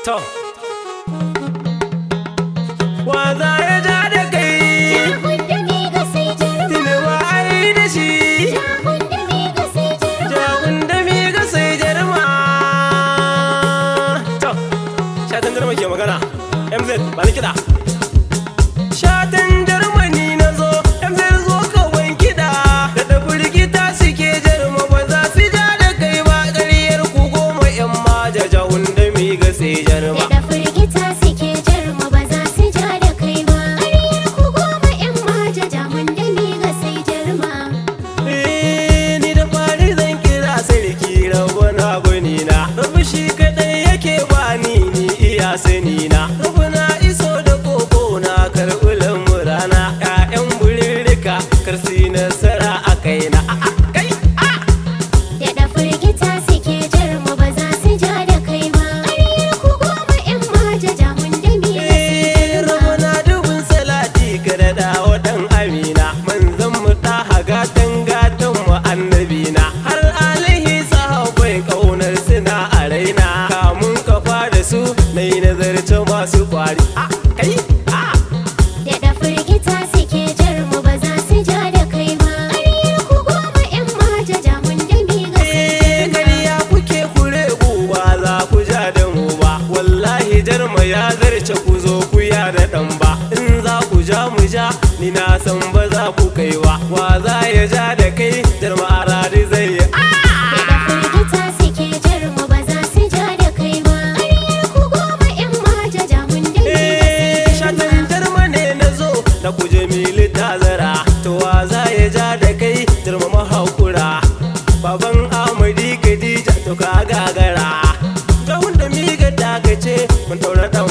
To wa za ya ja da kai tinuwa ai da shi jagundami ga sai jarma. To shatan jarma ke magana. MZ ba ni kiɗa. Shatan Jarmani na zo, MZ zo kawai kiɗa. Da firgita suke jarma ba za su ja da kai ba. Ƙaryar ku goma 'yan maja jagundami ga sai jarma. Da firgita suke jarma ba za su ja da kai ba. Ƙaryar ku goma 'yan maja jagundami ga sai jarma. Ni da fari zan kira sarki rabona gwanina. Rabu shi kaɗai yake bani ni iya sanina. Rabu na iso da koko na karɓi lamurana. 'Ya'yan burirrika karsi nasara a kaina. Da firgita suke jarma ba za su ja da kai ba. Ƙaryar ku goma 'yan maja jagundami ga sai jarma. Rabona dubun salati ka daɗa wa ɗan amina. Manzan mu ɗaha gatan mu annabina. Har alihi sahabai ƙaunar suna a raina. Kamun kafa da su na yi nazarce masu kwari. Da firgita suke jarma ba za su ja da kai ba. Ƙaryar ku goma 'yan maja jagundami ga sai jarma. Ƙarya kuke kure ba za ku ja da mu ba. Wallahi jarma ya zarce ku zo ku ya da ɗan ba. In za ku ja mu ja ni na san ba za ku kai ba. Wa za ya ja da kai jarma a rari zai yi. Da firgita suke jarma ba za su ja da kai ba. Ƙaryar ku goma 'yan maja jagundami ga sai Shatan jarma. jarma ne na zo da ku Jamilu tazara. To wa za ya ja da kai jarma mahaukura. Baban Amadi Khadija to ka gagara. Ta wanda miga ta gace mun taura ɗan